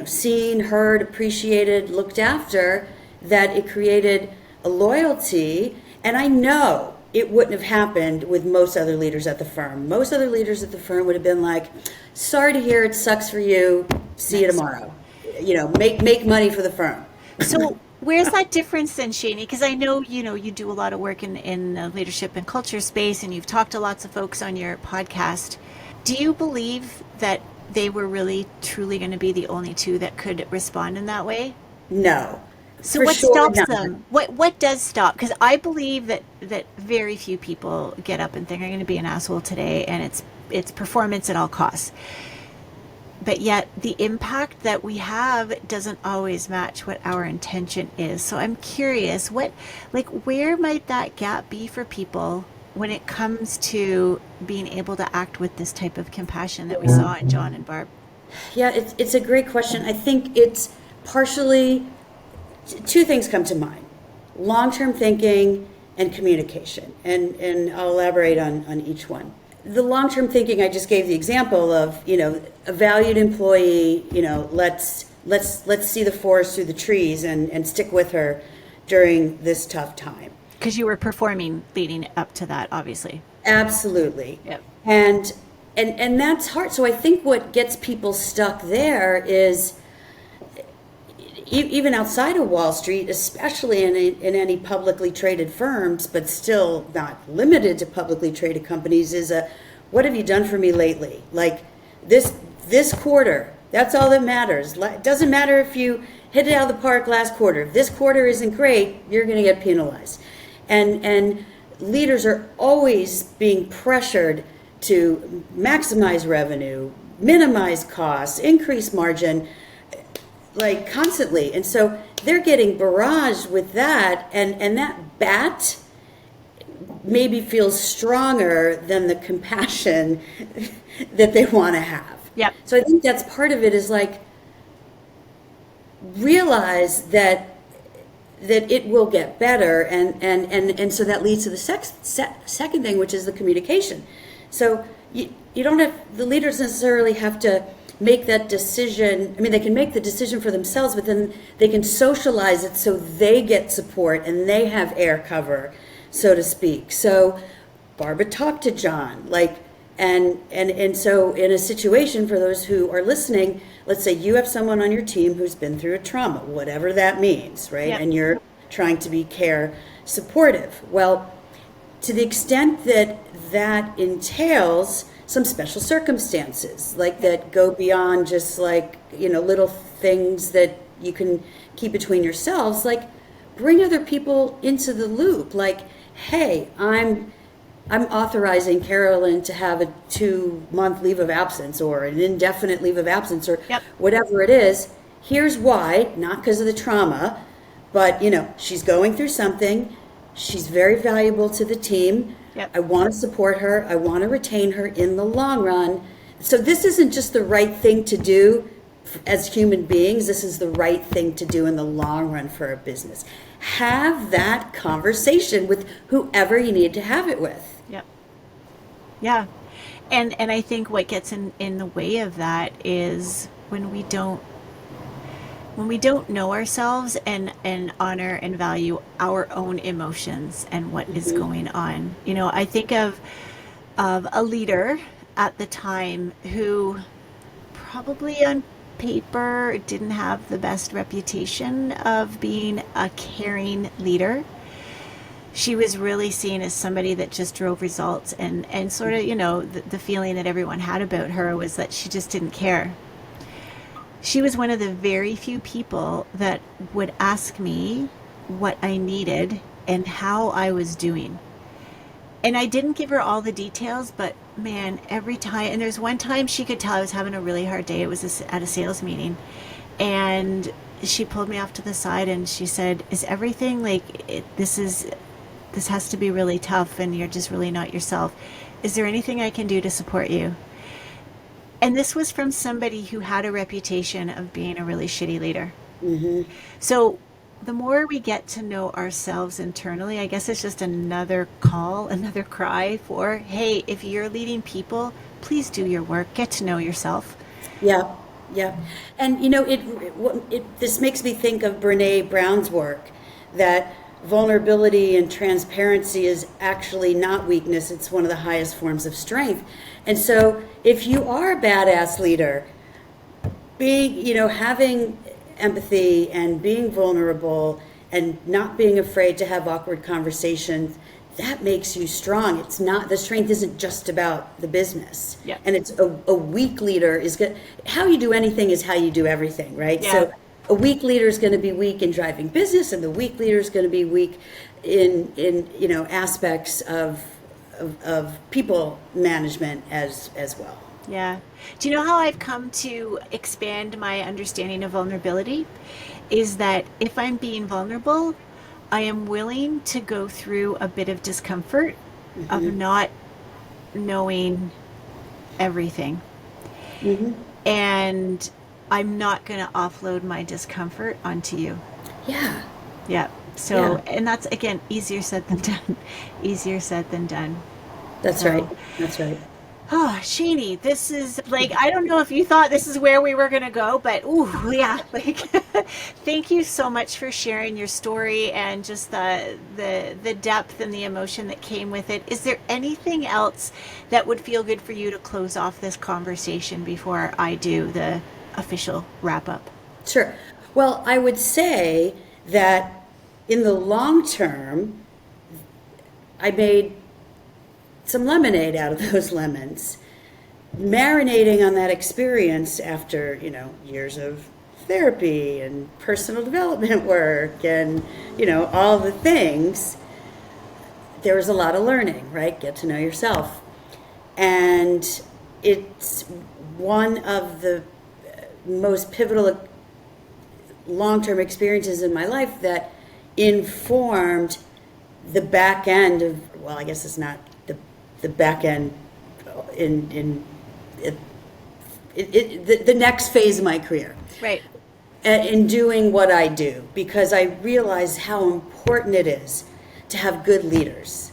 A: seen, heard, appreciated, looked after, that it created a loyalty. And I know it wouldn't have happened with most other leaders at the firm. Most other leaders at the firm would have been like, sorry to hear it sucks for you. See you tomorrow. Make money for the firm.
B: So where's that difference then, Shani? Because I know, you do a lot of work in the leadership and culture space, and you've talked to lots of folks on your podcast. Do you believe that they were really, truly going to be the only two that could respond in that way?
A: No.
B: So
A: For
B: what
A: sure
B: stops
A: not.
B: them? What does stop? Because I believe that very few people get up and think, I'm going to be an asshole today, and it's performance at all costs. But yet the impact that we have doesn't always match what our intention is. So I'm curious, where might that gap be for people when it comes to being able to act with this type of compassion that we saw in John and Barb?
A: Yeah, it's a great question. I think it's partially, two things come to mind: long-term thinking and communication. And I'll elaborate on each one. The long-term thinking, I just gave the example of, a valued employee, let's see the forest through the trees and stick with her during this tough time.
B: Because you were performing leading up to that, obviously.
A: Absolutely.
B: Yep.
A: And that's hard. So I think what gets people stuck there is, even outside of Wall Street, especially in any publicly traded firms, but still not limited to publicly traded companies, is what have you done for me lately? Like this quarter, that's all that matters. It doesn't matter if you hit it out of the park last quarter. If this quarter isn't great, you're going to get penalized. And leaders are always being pressured to maximize revenue, minimize costs, increase margin, like constantly. And so they're getting barraged with that, and that bat maybe feels stronger than the compassion that they want to have.
B: Yep.
A: So I think that's part of it, is like, realize that it will get better, and so that leads to the second thing, which is the communication. So you don't have, the leaders necessarily have to make that decision. I mean, they can make the decision for themselves, but then they can socialize it so they get support and they have air cover, so to speak. So Barbara talked to John, and so in a situation, for those who are listening, let's say you have someone on your team who's been through a trauma, whatever that means, right?
B: Yep.
A: And you're trying to be care supportive. Well, to the extent that that entails some special circumstances, like that go beyond just little things that you can keep between yourselves, like bring other people into the loop. Like, hey, I'm authorizing Carolyn to have a 2-month leave of absence, or an indefinite leave of absence, or
B: Yep.
A: whatever it is. Here's why, not because of the trauma, but she's going through something. She's very valuable to the team.
B: Yep.
A: I want to support her. I want to retain her in the long run. So this isn't just the right thing to do as human beings. This is the right thing to do in the long run for a business. Have that conversation with whoever you need to have it with.
B: Yep. Yeah. And I think what gets in the way of that is when we don't know ourselves and honor and value our own emotions and what is going on. I think of a leader at the time who probably on paper didn't have the best reputation of being a caring leader. She was really seen as somebody that just drove results, and sort of, the feeling that everyone had about her was that she just didn't care. She was one of the very few people that would ask me what I needed and how I was doing. And I didn't give her all the details, but man, every time, and there's one time she could tell I was having a really hard day. It was at a sales meeting, and she pulled me off to the side and she said, is everything this has to be really tough and you're just really not yourself. Is there anything I can do to support you? And this was from somebody who had a reputation of being a really shitty leader. Mm-hmm. So the more we get to know ourselves internally, I guess it's just another call, another cry for, hey, if you're leading people, please do your work, get to know yourself.
A: Yeah, yeah. And this makes me think of Brene Brown's work, that vulnerability and transparency is actually not weakness, it's one of the highest forms of strength. And so if you are a badass leader, having empathy and being vulnerable and not being afraid to have awkward conversations, that makes you strong. It's not, the strength isn't just about the business.
B: Yeah.
A: And it's a weak leader is good. How you do anything is how you do everything, right?
B: Yeah.
A: So a weak leader is going to be weak in driving business, and the weak leader is going to be weak in aspects of people management as well.
B: Yeah. Do you know how I've come to expand my understanding of vulnerability? Is that if I'm being vulnerable, I am willing to go through a bit of discomfort of not knowing everything. And I'm not going to offload my discomfort onto you.
A: Yeah.
B: Yeah. So,
A: Yeah.
B: and that's, again, easier said than done. Easier said than done.
A: That's
B: So,
A: right. That's right.
B: oh, Shani, this is like, I don't know if you thought this is where we were going to go, but ooh, yeah, like, thank you so much for sharing your story and just the depth and the emotion that came with it. Is there anything else that would feel good for you to close off this conversation before I do the official wrap up?
A: Sure. Well, I would say that in the long term, I made some lemonade out of those lemons, marinating on that experience after, years of therapy and personal development work and, all the things. There was a lot of learning, right? Get to know yourself. And it's one of the most pivotal long-term experiences in my life that informed the back end of, well, I guess it's not the back end the next phase of my career.
B: Right.
A: In doing what I do, because I realized how important it is to have good leaders.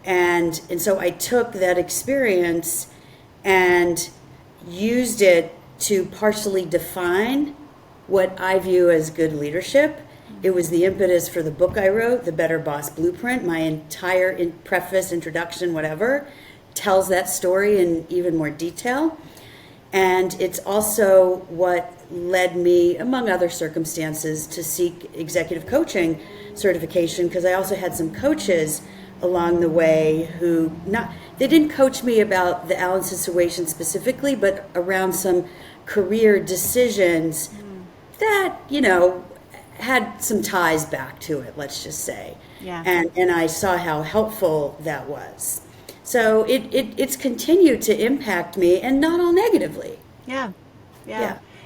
A: And so I took that experience and used it to partially define what I view as good leadership. It was the impetus for the book I wrote, The Better Boss Blueprint. My entire preface, introduction, whatever, tells that story in even more detail. And it's also what led me, among other circumstances, to seek executive coaching certification, because I also had some coaches along the way who they didn't coach me about the Allen situation specifically, but around some career decisions that, had some ties back to it, let's just say.
B: Yeah.
A: And I saw how helpful that was. So it's continued to impact me, and not all negatively.
B: Yeah.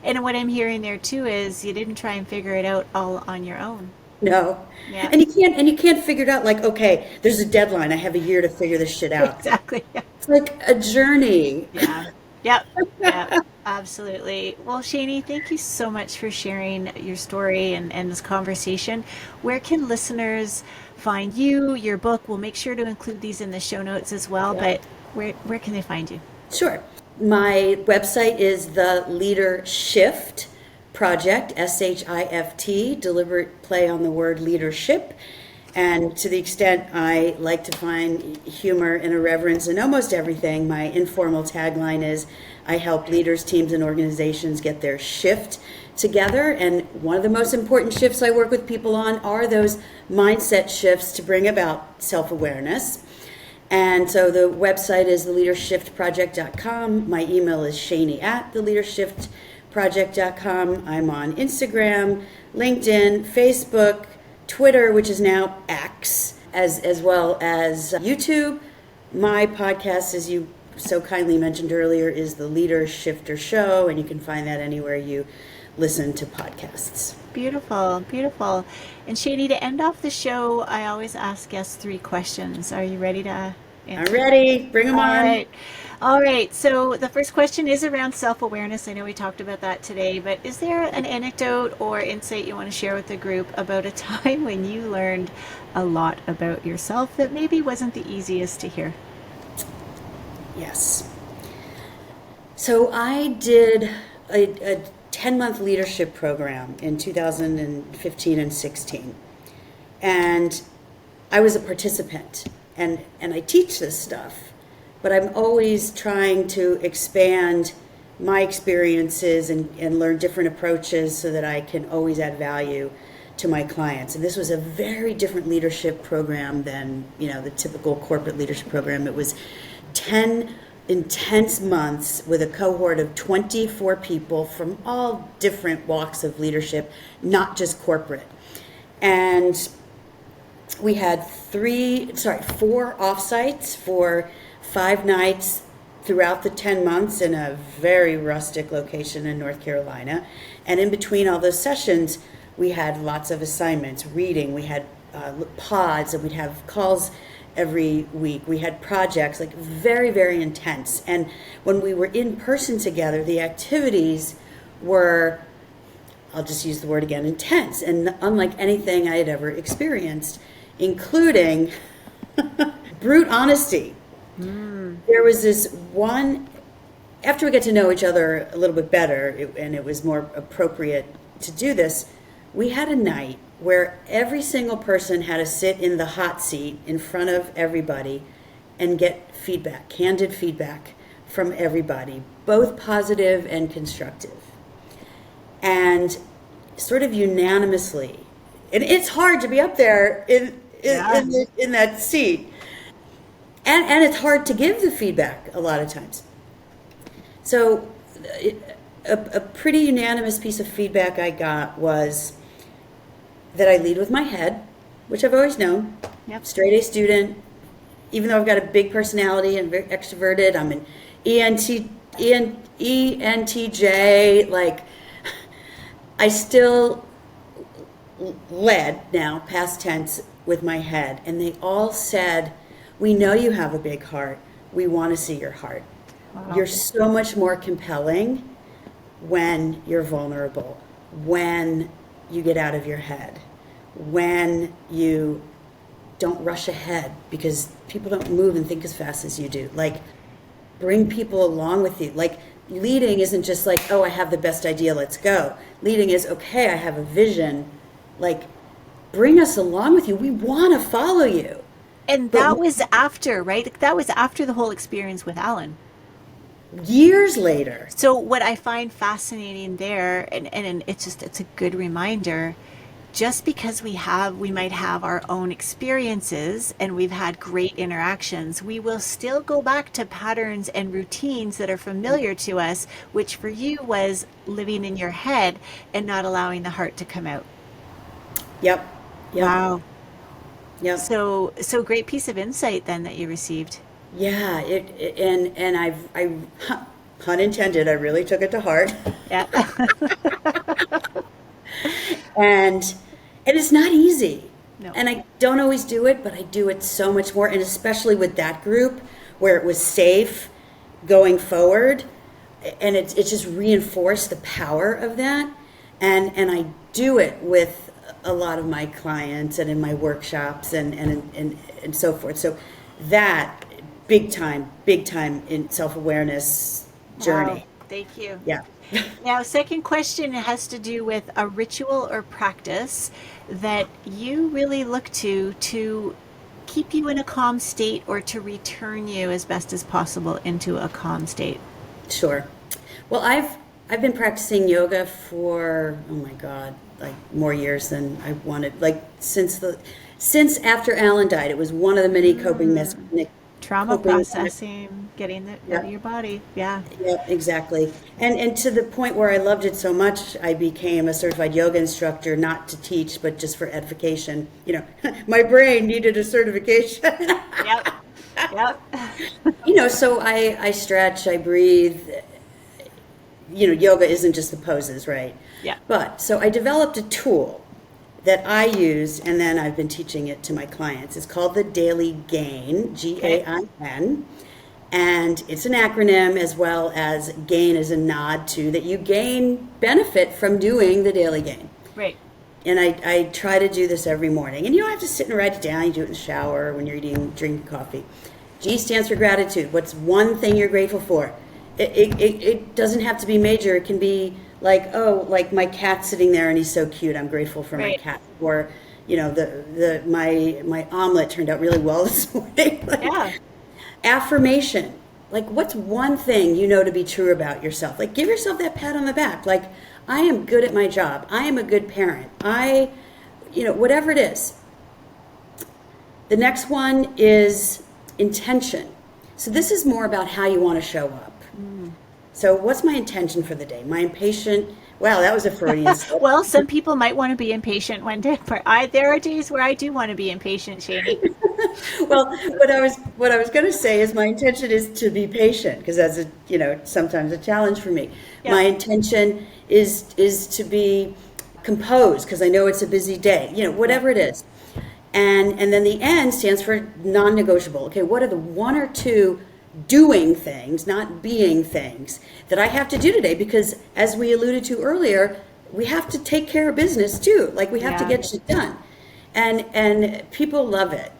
B: And what I'm hearing there too is you didn't try and figure it out all on your own.
A: No.
B: Yeah.
A: And you can't figure it out like, okay, there's a deadline. I have a year to figure this shit out.
B: Exactly. Yeah.
A: It's like a journey.
B: Yeah. Yep. Absolutely. Well, Shani, thank you so much for sharing your story and this conversation. Where can listeners find you, your book? We'll make sure to include these in the show notes as well,
A: Yeah.
B: but where can they find you?
A: Sure. My website is the Leader Shift Project, SHIFT, deliberate play on the word leadership. And to the extent I like to find humor and irreverence in almost everything, my informal tagline is, I help leaders, teams, and organizations get their shift together. And one of the most important shifts I work with people on are those mindset shifts to bring about self-awareness. And so the website is theleadershiftproject.com. My email is shani@theleadershiftproject.com. I'm on Instagram, LinkedIn, Facebook, Twitter, which is now X, as well as YouTube. My podcast, as you so kindly mentioned earlier, is the Leader Shifter Show, and you can find that anywhere you listen to podcasts.
B: Beautiful. And Shani, to end off the show, I always ask guests 3 questions. Are you ready to
A: I'm ready. Bring them
B: All
A: on.
B: right. All right. So the first question is around self-awareness. I know we talked about that today, but is there an anecdote or insight you want to share with the group about a time when you learned a lot about yourself that maybe wasn't the easiest to hear?
A: Yes. So I did a 10-month leadership program in 2015 and 16. And I was a participant, and I teach this stuff, but I'm always trying to expand my experiences and learn different approaches so that I can always add value to my clients. And this was a very different leadership program than, the typical corporate leadership program. It was 10 intense months with a cohort of 24 people from all different walks of leadership, not just corporate. And we had four offsites for 5 nights throughout the 10 months in a very rustic location in North Carolina. And in between all those sessions, we had lots of assignments, reading, we had pods, and we'd have calls every week. We had projects, like very, very intense. And when we were in person together, the activities were, I'll just use the word again, intense, and unlike anything I had ever experienced, including brute honesty. There was this one, after we got to know each other a little bit better, and it was more appropriate to do this, we had a night where every single person had to sit in the hot seat in front of everybody and get feedback, candid feedback from everybody, both positive and constructive. And sort of unanimously, and it's hard to be up there in that seat, and it's hard to give the feedback a lot of times. So a pretty unanimous piece of feedback I got was that I lead with my head, which I've always known.
B: Yep.
A: Straight A student, even though I've got a big personality and very extroverted, I'm an ENTJ, like I still led, now past tense, with my head. And they all said, we know you have a big heart. We want to see your heart. Wow. You're so much more compelling when you're vulnerable, when you get out of your head, when you don't rush ahead, because people don't move and think as fast as you do. Like, bring people along with you. Like, leading isn't just like, oh, I have the best idea, let's go. Leading is, okay, I have a vision. Like, bring us along with you. We want to follow you.
B: And that was after, right? That was after the whole experience with Alan.
A: Years later.
B: So what I find fascinating there, and it's a good reminder, just because we might have our own experiences and we've had great interactions, we will still go back to patterns and routines that are familiar to us, which for you was living in your head and not allowing the heart to come out.
A: Yep.
B: Wow.
A: Yep.
B: So great piece of insight then that you received.
A: Yeah, and I pun intended, I really took it to heart.
B: Yeah.
A: and it's not easy.
B: No.
A: And I don't always do it, but I do it so much more, and especially with that group where it was safe going forward, and it just reinforced the power of that. And I do it with a lot of my clients and in my workshops and so forth. So that big time in self-awareness journey.
B: Wow. Thank you.
A: Yeah.
B: Now, second question has to do with a ritual or practice that you really look to keep you in a calm state or to return you as best as possible into a calm state.
A: Sure. Well, I've been practicing yoga for, oh my God, like more years than I wanted. Like since after Alan died, it was one of the many coping
B: Trauma processing, getting that out of your body. Yeah.
A: Yeah, exactly. And to the point where I loved it so much, I became a certified yoga instructor, not to teach, but just for edification. My brain needed a certification.
B: Yep.
A: So I stretch, I breathe. Yoga isn't just the poses, right?
B: Yeah.
A: But so I developed a tool that I use, and then I've been teaching it to my clients. It's called the Daily Gain, Gain. And it's an acronym, as well as gain is a nod to that you gain benefit from doing the Daily Gain.
B: Right.
A: And I try to do this every morning. And you don't have to sit and write it down. You do it in the shower, when you're drinking coffee. G stands for gratitude. What's one thing you're grateful for? It doesn't have to be major. It can be like, oh, like my cat's sitting there and he's so cute. I'm grateful for my cat. Or, you know, my omelet turned out really well this morning.
B: Yeah.
A: Affirmation. Like, what's one thing you know to be true about yourself? Like, give yourself that pat on the back. Like, I am good at my job. I am a good parent. Whatever it is. The next one is intention. So this is more about how you want to show up. So what's my intention for the day? My impatient, wow, that was a Freudian slip.
B: Well, some people might want to be impatient one day, but there are days where I do want to be impatient, Shani.
A: Well, what I was going to say is my intention is to be patient, because that's sometimes a challenge for me. Yeah. My intention is to be composed, because I know it's a busy day. Whatever it is, and then the N stands for non-negotiable. Okay, what are the one or two doing things, not being things, that I have to do today? Because as we alluded to earlier, we have to take care of business too. Like, we have to get shit done, and people love it.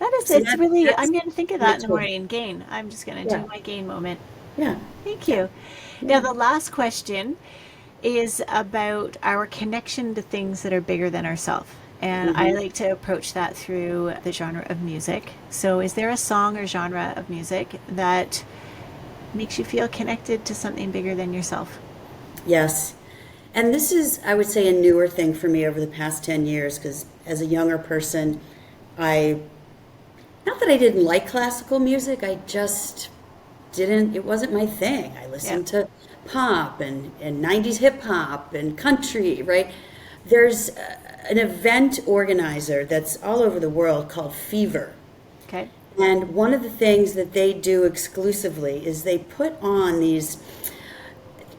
B: That is, so it's really, I'm going to think of that in the morning. Gain. I'm just going to do my gain moment.
A: Yeah.
B: Thank you. Now, the last question is about our connection to things that are bigger than ourselves. And I like to approach that through the genre of music. So is there a song or genre of music that makes you feel connected to something bigger than yourself?
A: Yes. And this is, I would say, a newer thing for me over the past 10 years, because as a younger person, not that I didn't like classical music, I just didn't, it wasn't my thing. I listened to pop and 90s hip hop and country, right? There's an event organizer that's all over the world called Fever.
B: Okay.
A: And one of the things that they do exclusively is they put on these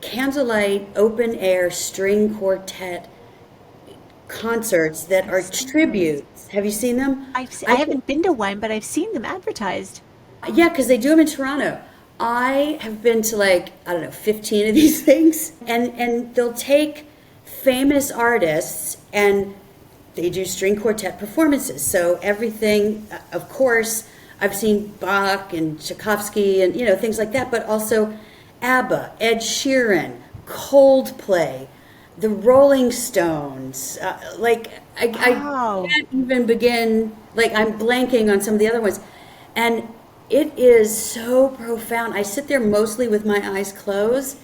A: candlelight open air string quartet concerts that are tributes. Have you seen them?
B: I haven't been to one, but I've seen them advertised.
A: Yeah, because they do them in Toronto. I have been to 15 of these things, and they'll take famous artists and they do string quartet performances. So everything, of course, I've seen Bach and Tchaikovsky and things like that, but also ABBA, Ed Sheeran, Coldplay, the Rolling Stones. I can't even begin. I'm blanking on some of the other ones, and it is so profound. I sit there mostly with my eyes closed,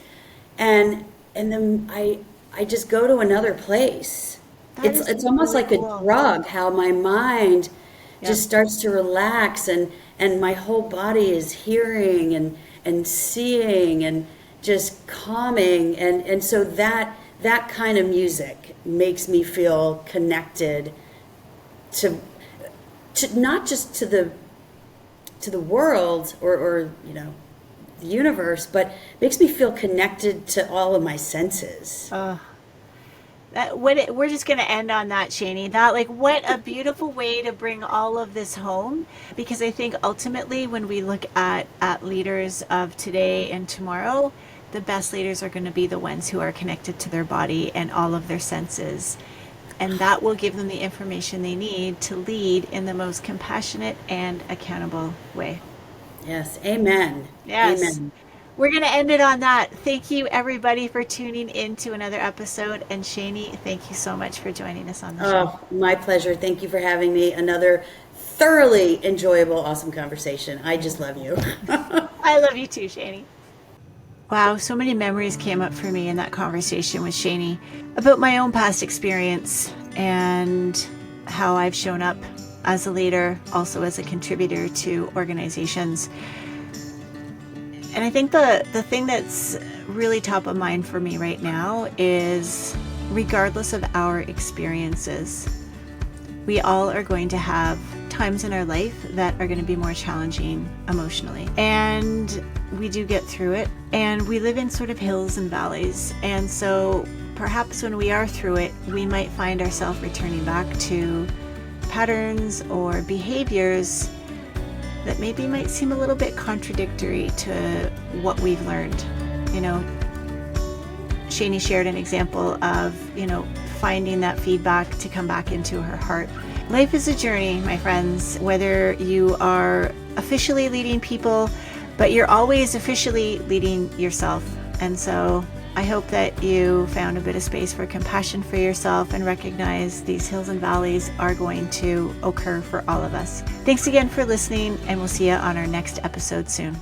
A: and then I just go to another place. It's almost like a drug, how my mind just starts to relax, and my whole body is hearing and seeing and just calming, and so that kind of music makes me feel connected to not just to the world or the universe, but makes me feel connected to all of my senses.
B: We're just going to end on that, Shani. That, what a beautiful way to bring all of this home, because I think ultimately when we look at leaders of today and tomorrow, the best leaders are going to be the ones who are connected to their body and all of their senses. And that will give them the information they need to lead in the most compassionate and accountable way.
A: Yes. Amen.
B: Yes.
A: Amen.
B: We're going to end it on that. Thank you, everybody, for tuning in to another episode. And Shani, thank you so much for joining us on the show.
A: Oh, my pleasure. Thank you for having me. Another thoroughly enjoyable, awesome conversation. I just love you.
B: I love you too, Shani. Wow, so many memories came up for me in that conversation with Shani about my own past experience and how I've shown up as a leader, also as a contributor to organizations. And I think the thing that's really top of mind for me right now is, regardless of our experiences, we all are going to have times in our life that are going to be more challenging emotionally. And we do get through it. And we live in sort of hills and valleys. And so perhaps when we are through it, we might find ourselves returning back to patterns or behaviors that maybe might seem a little bit contradictory to what we've learned. Shani shared an example of, finding that feedback to come back into her heart. Life is a journey, my friends, whether you are officially leading people, but you're always officially leading yourself. And so I hope that you found a bit of space for compassion for yourself and recognize these hills and valleys are going to occur for all of us. Thanks again for listening, and we'll see you on our next episode soon.